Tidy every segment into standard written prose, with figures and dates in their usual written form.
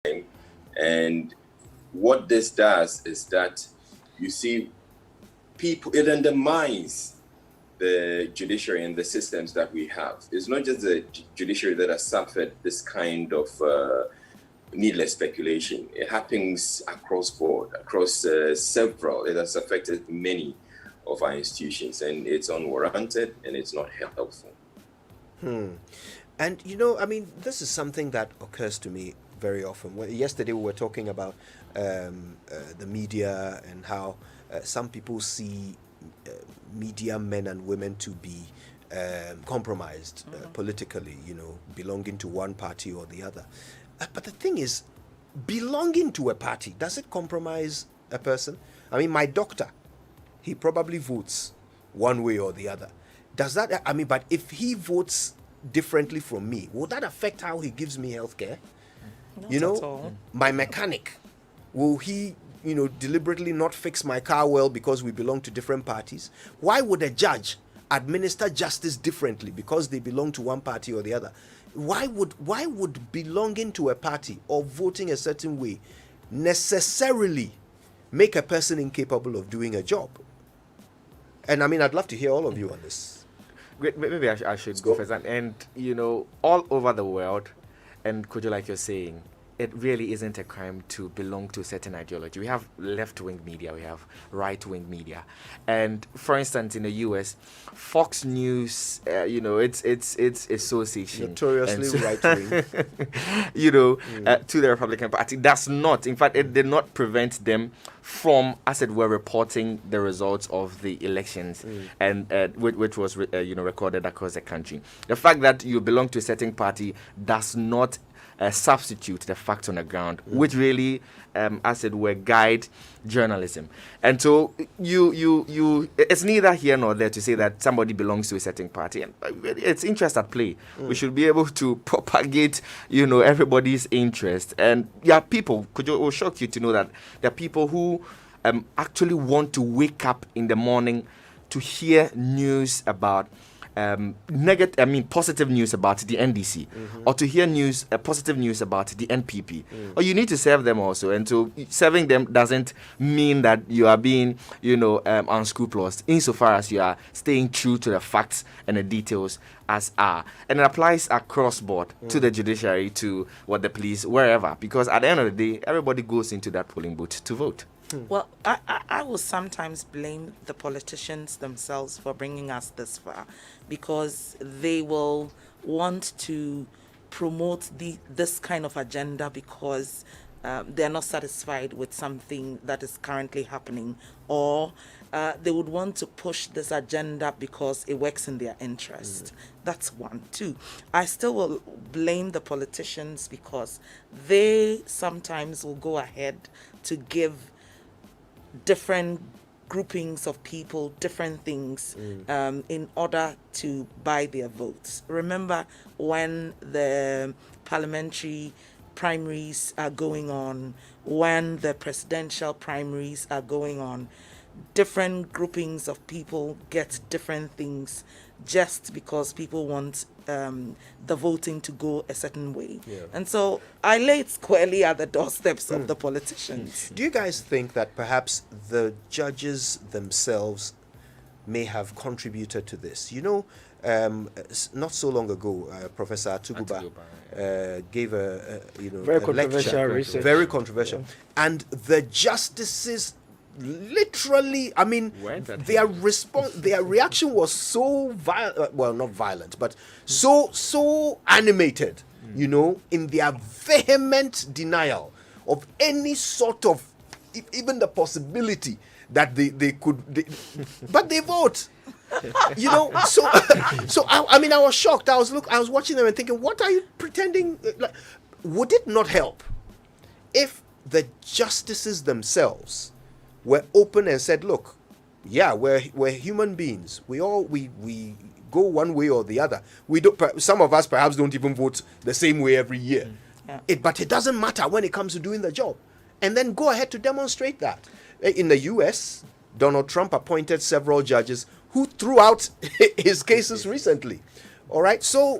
And what this does is that you see people, it undermines the judiciary and the systems that we have. It's not just the judiciary that has suffered this kind of needless speculation. It happens across board, across several. It has affected many of our institutions, and it's unwarranted and it's not helpful. And this is something that occurs to me very often. Yesterday we were talking about the media and how some people see media men and women to be compromised politically, belonging to one party or the other. But the thing is, belonging to a party, does it compromise a person? I mean, my doctor, he probably votes one way or the other. Does that, but if he votes differently from me, will that affect how he gives me health care? Not at all. My mechanic, will he, deliberately not fix my car well because we belong to different parties? Why would a judge administer justice differently because they belong to one party or the other? Why would belonging to a party or voting a certain way necessarily make a person incapable of doing a job? And I'd love to hear all of you on this. Great, maybe I should go first. And all over the world, and Kojo, like you're saying, it really isn't a crime to belong to a certain ideology. We have left-wing media, we have right-wing media, and for instance, in the U.S., Fox News, it's association Notoriously right-wing. To the Republican Party does not. In fact, it did not prevent them from, as it were, reporting the results of the elections, and which was recorded across the country. The fact that you belong to a certain party does not substitute the facts on the ground, which really, as it were, guide journalism. And so it's neither here nor there to say that somebody belongs to a certain party. And it's interest at play. We should be able to propagate, everybody's interest. And people, it will shock you to know that there are people who actually want to wake up in the morning to hear news about positive news about the NDC, or to hear positive news about the NPP. Or you need to serve them also, and so serving them doesn't mean that you are being, unscrupulous, insofar as you are staying true to the facts and the details as are. And it applies across board to the judiciary, to the police, wherever, because at the end of the day, everybody goes into that polling booth to vote. Well, I will sometimes blame the politicians themselves for bringing us this far, because they will want to promote this kind of agenda because they're not satisfied with something that is currently happening, or they would want to push this agenda because it works in their interest. That's one. Two, I still will blame the politicians because they sometimes will go ahead to give different groupings of people different things in order to buy their votes. Remember when the parliamentary primaries are going on, when the presidential primaries are going on, different groupings of people get different things just because people want the voting to go a certain way. Yeah. And so I lay it squarely at the doorsteps of the politicians. Do you guys think that perhaps the judges themselves may have contributed to this? Not so long ago, Professor Atuguba gave a very controversial lecture, research. very controversial, and the justices literally, their reaction was so not violent, but so animated, in their vehement denial of any sort of even the possibility that they could, but they vote. So I was shocked. I was watching them and thinking, what are you pretending? Would it not help if the justices themselves were open and said, look, we're human beings. We go one way or the other. Some of us perhaps don't even vote the same way every year. But it doesn't matter when it comes to doing the job. And then go ahead to demonstrate that. In the US, Donald Trump appointed several judges who threw out his cases recently. All right. So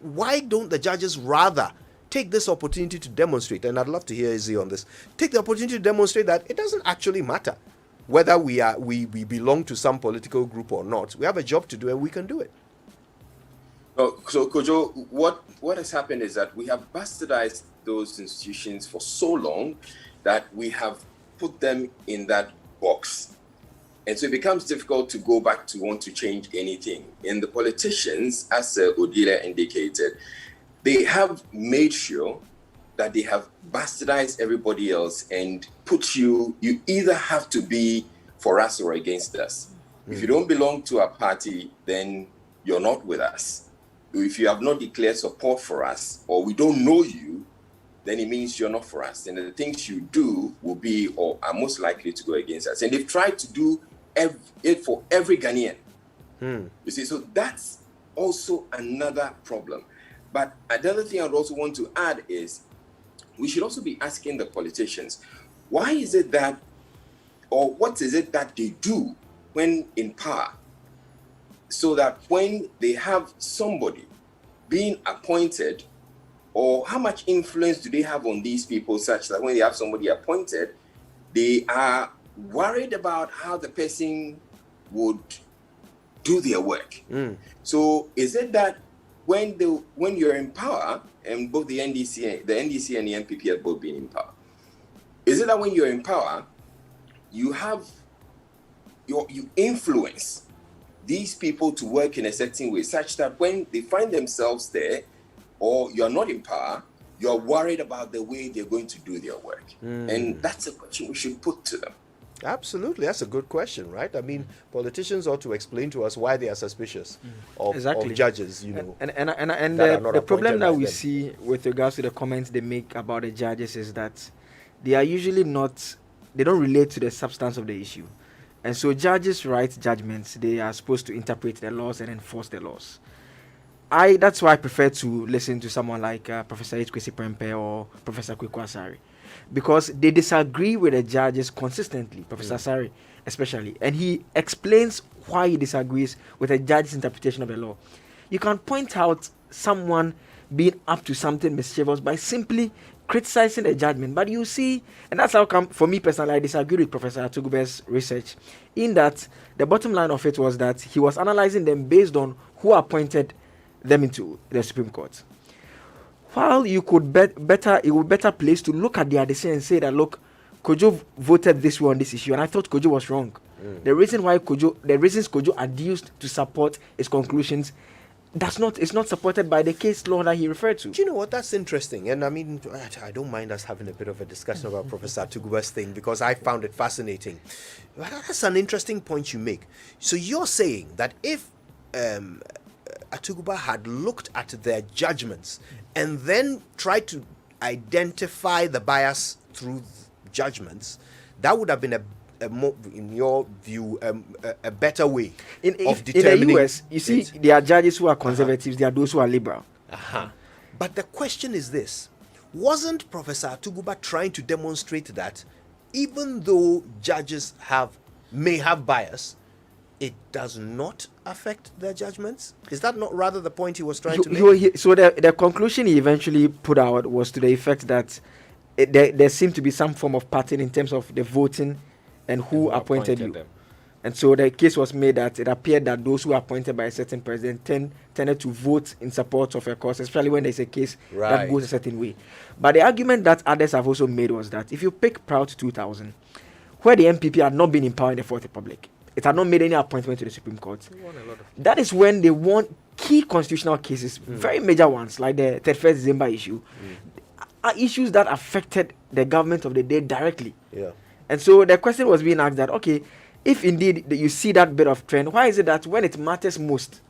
why don't the judges rather take this opportunity to demonstrate, and I'd love to hear Izzy on this, take the opportunity to demonstrate that it doesn't actually matter whether we belong to some political group or not. We have a job to do and we can do it. Oh, so Kojo, what has happened is that we have bastardized those institutions for so long that we have put them in that box. And so it becomes difficult to go back to want to change anything. And the politicians, as Odile indicated, they have made sure that they have bastardized everybody else and put you either have to be for us or against us. If you don't belong to our party, then you're not with us. If you have not declared support for us or we don't know you, then it means you're not for us. And the things you do will be or are most likely to go against us. And they've tried to do it for every Ghanaian. You see, so that's also another problem. But another thing I'd also want to add is we should also be asking the politicians, why is it that, or what is it that they do when in power, so that when they have somebody being appointed, or how much influence do they have on these people such that when they have somebody appointed, they are worried about how the person would do their work. So is it that when you're in power, and both the NDC and the NPP have both been in power, is it that when you're in power, you influence these people to work in a certain way such that when they find themselves there, or you're not in power, you're worried about the way they're going to do their work? And that's a question we should put to them. Absolutely, that's a good question, right? I mean, politicians ought to explain to us why they are suspicious of judges, you know. And the problem that we see with regards to the comments they make about the judges is that they are usually they don't relate to the substance of the issue. And so judges write judgments. They are supposed to interpret the laws and enforce the laws. That's why I prefer to listen to someone like Professor Kwesi Prempeh or Professor Kweku Asare, because they disagree with the judges consistently, Professor Asare especially, and he explains why he disagrees with a judge's interpretation of the law. You can point out someone being up to something mischievous by simply criticizing the judgment, but you see, and that's how come, for me personally, I disagree with Professor Atugube's research, in that the bottom line of it was that he was analyzing them based on who appointed them into the Supreme Court. While you could it would better place to look at their decision and say that, look, Kojo voted this way on this issue, and I thought Kojo was wrong. The reasons Kojo adduced to support his conclusions is not supported by the case law that he referred to. Do you know what? That's interesting. And I mean, I don't mind us having a bit of a discussion about Professor Atugube's thing, because I found it fascinating. But that's an interesting point you make. So you're saying that if Atugube had looked at their judgments and then tried to identify the bias through judgments, that would have been a more, in your view, a better way of determining. In the US, you see, there are judges who are conservatives, there are those who are liberal. But the question is this: wasn't Professor Atugube trying to demonstrate that even though judges may have bias, it does not affect their judgments? Is that not rather the point he was trying to make? So the conclusion he eventually put out was to the effect that there seemed to be some form of pattern in terms of the voting and who appointed you. Them. And so the case was made that it appeared that those who are appointed by a certain president tended to vote in support of a cause, especially when there's a case that goes a certain way. But the argument that others have also made was that if you pick prior to 2000, where the MPP had not been in power in the Fourth Republic, it had not made any appointment to the Supreme Court. That is when they won key constitutional cases, very major ones, like the 31st December issue, are issues that affected the government of the day directly. And so the question was being asked that, okay, if indeed you see that bit of trend, why is it that when it matters most,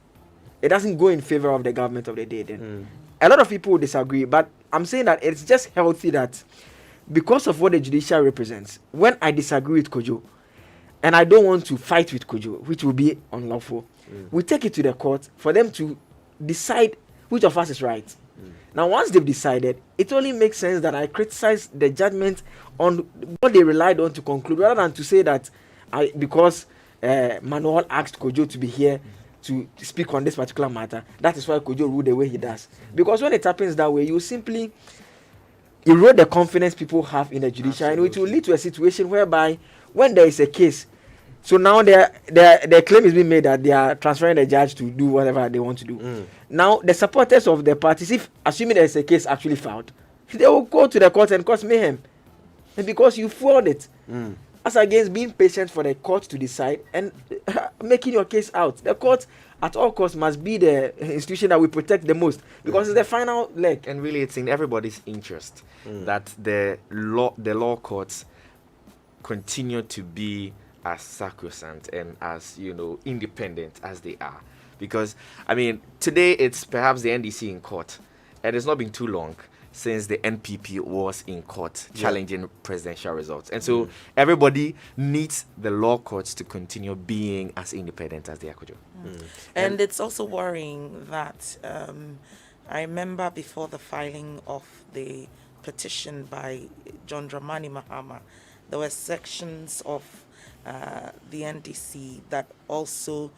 it doesn't go in favor of the government of the day then? A lot of people disagree, but I'm saying that it's just healthy that because of what the judiciary represents, when I disagree with Kojo, and I don't want to fight with Kojo, which will be unlawful, we take it to the court for them to decide which of us is right. Now, once they've decided, it only makes sense that I criticize the judgment on what they relied on to conclude, rather than to say that because Manuel asked Kojo to be here, to speak on this particular matter. That is why Kojo ruled the way he does. Because when it happens that way, you simply erode the confidence people have in the judiciary, and it will lead to a situation whereby when there is a case, so now the claim is being made that they are transferring the judge to do whatever they want to do. Now the supporters of the parties, if assuming there is a case actually filed, they will go to the court and cause mayhem, and because you foiled it. As against being patient for the court to decide and making your case out. The court at all costs must be the institution that we protect the most, because it's the final leg. And really, it's in everybody's interest that the law courts continue to be as sacrosanct and as, you know, independent as they are. Because, I mean, today it's perhaps the NDC in court, and it's not been too long since the NPP was in court challenging presidential results. And so everybody needs the law courts to continue being as independent as they are. And it's also worrying that I remember before the filing of the petition by John Dramani Mahama, there were sections of the NDC that also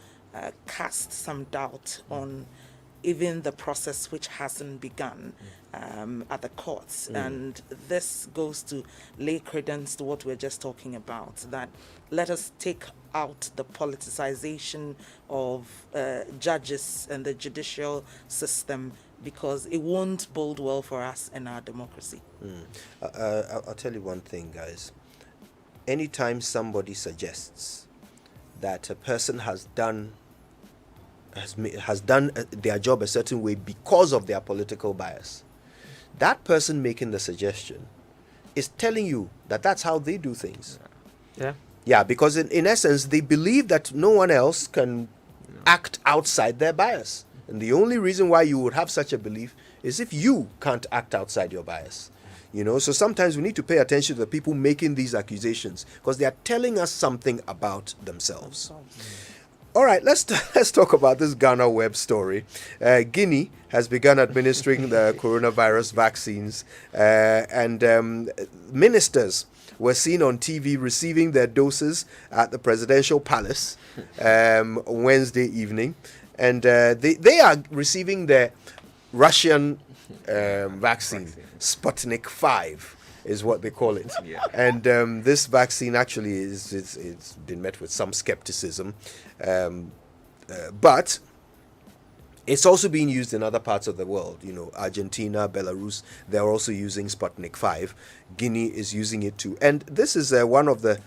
cast some doubt on even the process which hasn't begun at the courts. And this goes to lay credence to what we're just talking about, that let us take out the politicization of judges and the judicial system, because it won't bode well for us and our democracy. I'll tell you one thing, guys. Anytime somebody suggests that a person has done their job a certain way because of their political bias, that person making the suggestion is telling you that that's how they do things. Yeah, because in essence, they believe that no one else can act outside their bias. And the only reason why you would have such a belief is if you can't act outside your bias. You know, so sometimes we need to pay attention to the people making these accusations, because they are telling us something about themselves. All right, let's talk about this Ghana web story. Guinea has begun administering the coronavirus vaccines, and ministers were seen on TV receiving their doses at the presidential palace Wednesday evening, and they are receiving the Russian vaccine, Sputnik 5. Is what they call it. And this vaccine actually it's been met with some skepticism, but it's also being used in other parts of the world. You know, Argentina, Belarus, they're also using Sputnik 5. Guinea is using it too. And this is one of the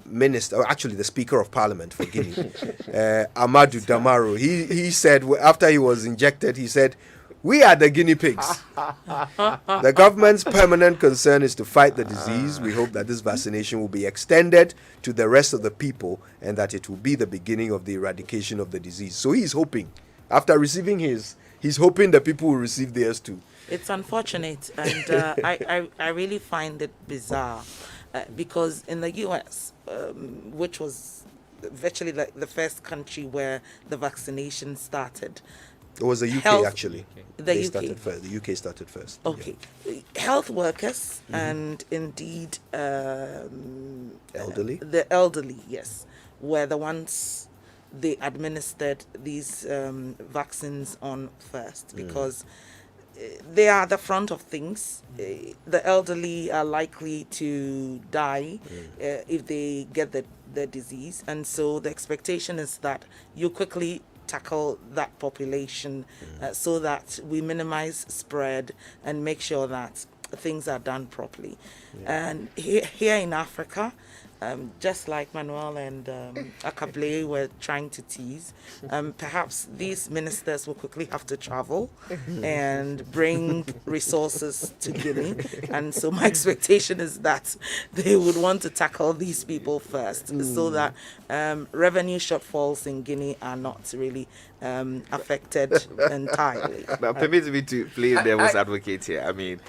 minister, or actually the Speaker of Parliament for Guinea, Amadou Damaro. He said, after he was injected, he said, "We are the guinea pigs. The government's permanent concern is to fight the disease. We hope that this vaccination will be extended to the rest of the people and that it will be the beginning of the eradication of the disease." So he's hoping, after receiving he's hoping that people will receive theirs too. It's unfortunate, and I really find it bizarre, because in the US, which was virtually the first country where the vaccination started, it was the UK actually. The UK started first. The UK started first. Okay, health workers and indeed Elderly. The elderly, yes, were the ones they administered these vaccines on first, because they are the front of things. The elderly are likely to die if they get the disease, and so the expectation is that you quickly tackle that population so that we minimize spread and make sure that things are done properly. And here in Africa, just like Manuel and Akable were trying to tease, perhaps these ministers will quickly have to travel and bring resources to Guinea. And so my expectation is that they would want to tackle these people first, so that revenue shortfalls in Guinea are not really affected entirely. Now, permit me to play devil's advocate here. I mean,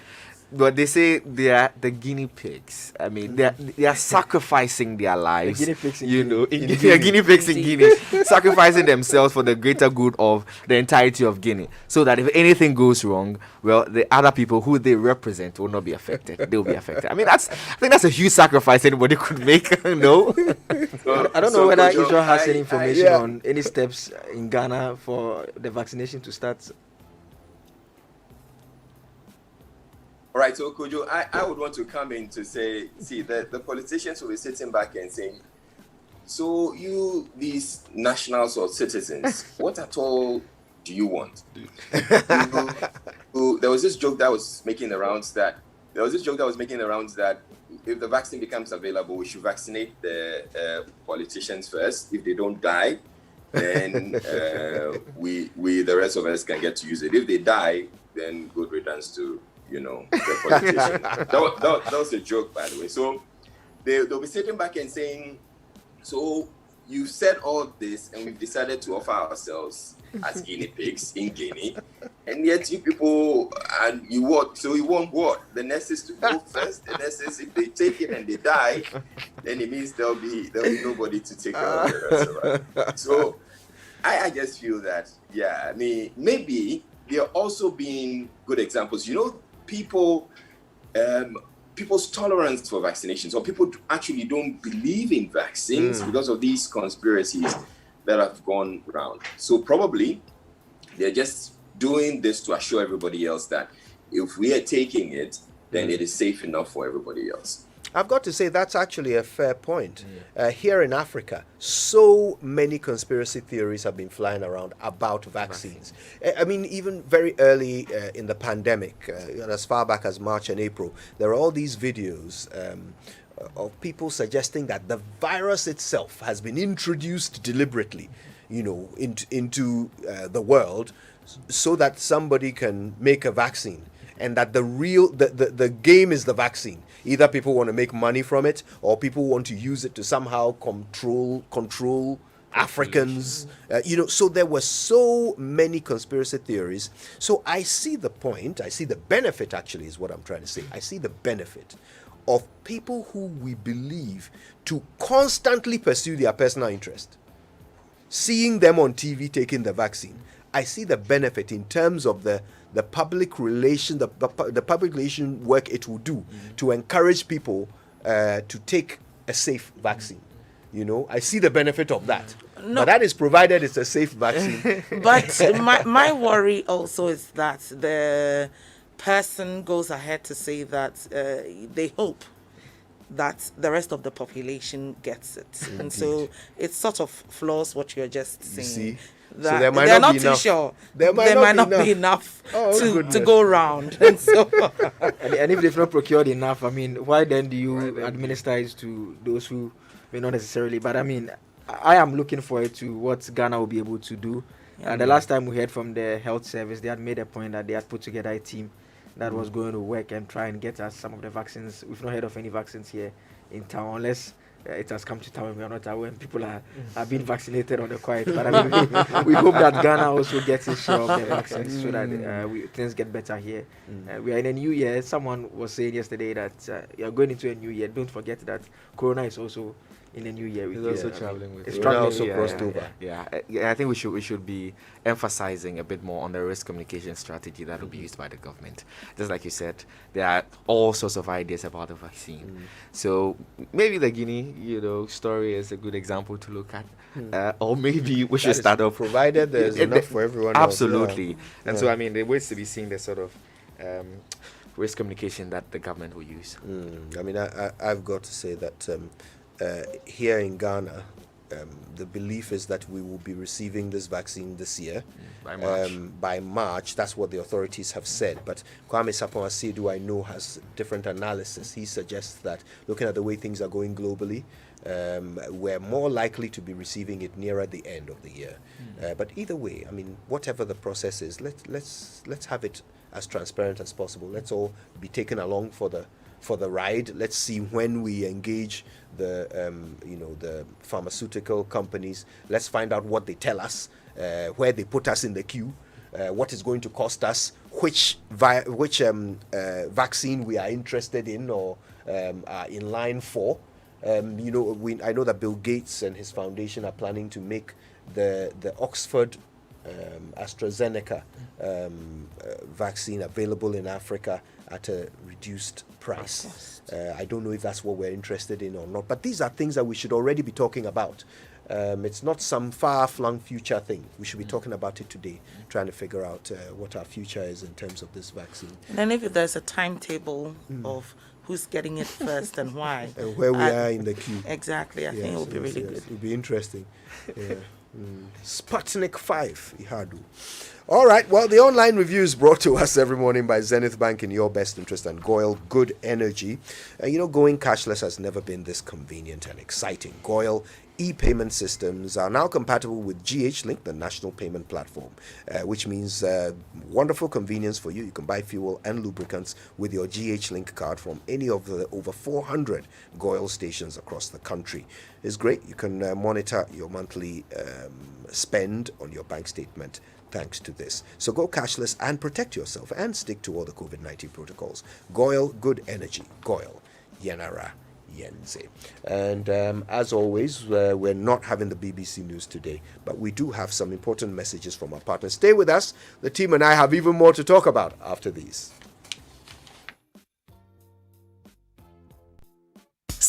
but they say they are the guinea pigs. I mean, they are sacrificing their lives. guinea pigs in you Guinea. know, In they are guinea pigs in Indeed. Guinea, sacrificing themselves for the greater good of the entirety of Guinea. So that if anything goes wrong, well, the other people who they represent will not be affected. They will be affected. I mean, I think that's a huge sacrifice anybody could make. No. I don't know whether Kojo, Israel has any information yeah. on any steps in Ghana for the vaccination to start. All right, so Kojo, I would want to come in to say, see, the politicians will be sitting back and saying, so you, these nationals or citizens, what at all do you want? There was this joke that was making the rounds that if the vaccine becomes available, we should vaccinate the politicians first. If they don't die, then we the rest of us can get to use it. If they die, then good riddance to the politician. that was a joke, by the way. So they'll be sitting back and saying, so you said all this and we've decided to offer ourselves as guinea pigs in Guinea, and yet you people, and you what? So you want what? The nurses to go first. The nurses, if they take it and they die, then it means there'll be nobody to take care of the rest of us. So I just feel that, yeah, I mean, maybe they're also being good examples. People's tolerance for vaccinations, or people actually don't believe in vaccines because of these conspiracies that have gone around. So probably they're just doing this to assure everybody else that if we are taking it, then it is safe enough for everybody else. I've got to say that's actually a fair point. Here in Africa, so many conspiracy theories have been flying around about vaccines. I mean, even very early in the pandemic, as far back as March and April, there are all these videos of people suggesting that the virus itself has been introduced deliberately, into the world so that somebody can make a vaccine. And that the game is the vaccine. Either people want to make money from it, or people want to use it to somehow control Africans. So there were so many conspiracy theories. So I see the point. I see the benefit. Actually, is what I'm trying to say. I see the benefit of people who we believe to constantly pursue their personal interest. Seeing them on TV taking the vaccine, I see the benefit in terms of the public relation, the public relation work it will do to encourage people to take a safe vaccine. I see the benefit of that. No. But that is provided it's a safe vaccine. But my worry also is that the person goes ahead to say that they hope that the rest of the population gets it. Indeed. And so it sort of flaws what you're just saying. see? That So there might they're not not be too enough. sure. There might not be enough Oh, to goodness. go around. And so And if they've not procured enough, I mean, why then do you administer it to those who may not necessarily? But I mean, I am looking forward to what Ghana will be able to do. The last time we heard from the health service, they had made a point that they had put together a team that was going to work and try and get us some of the vaccines. We've not heard of any vaccines here in town, unless it has come to town and we are not aware, and people are being vaccinated on the quiet. But I mean, we hope that Ghana also gets its share of the vaccines so that things get better here. We are in a new year. Someone was saying yesterday that you are going into a new year. Don't forget that Corona is also in a new year. It's also traveling with it's it. traveling. also crossed over. Yeah, I think we should be emphasizing a bit more on the risk communication strategy that will be used by the government. Just like you said, there are all sorts of ideas about the vaccine. So maybe the Guinea, story is a good example to look at, or maybe we should That is start off. provided there's enough for everyone else, yeah. Absolutely, and so I mean, there waits to be seen the sort of risk communication that the government will use. I mean, I've got to say that here in Ghana, the belief is that we will be receiving this vaccine this year. By March. By March, that's what the authorities have said. But Kwame Sapon Asiedu, I know, has different analysis. He suggests that looking at the way things are going globally, we're more likely to be receiving it nearer the end of the year. But either way, I mean, whatever the process is, let's have it as transparent as possible. Let's all be taken along for the ride. Let's see when we engage the pharmaceutical companies. Let's find out what they tell us, where they put us in the queue, what it's going to cost us, which vaccine we are interested in or are in line for. I know that Bill Gates and his foundation are planning to make the Oxford AstraZeneca vaccine available in Africa at a reduced price. I don't know if that's what we're interested in or not, but these are things that we should already be talking about. It's not some far-flung future thing. We should be talking about it today, trying to figure out what our future is in terms of this vaccine. And then if there's a timetable of who's getting it first and why. And where we are in the queue. Exactly. I think it would be really good. It would be interesting. Yeah. Sputnik 5, Ihadu. All right, well, the online review is brought to us every morning by Zenith Bank in your best interest and Goyle Good Energy. Going cashless has never been this convenient and exciting. Goyle e-payment systems are now compatible with GH Link, the national payment platform, which means wonderful convenience for you. You can buy fuel and lubricants with your GH Link card from any of the over 400 Goyle stations across the country. It's great. You can monitor your monthly spend on your bank statement thanks to this. So go cashless and protect yourself and stick to all the COVID-19 protocols. Goyle Good Energy. Goyle Yenara Yenze. And as always, we're not having the BBC News today, but we do have some important messages from our partners. Stay with us. The team and I have even more to talk about after these.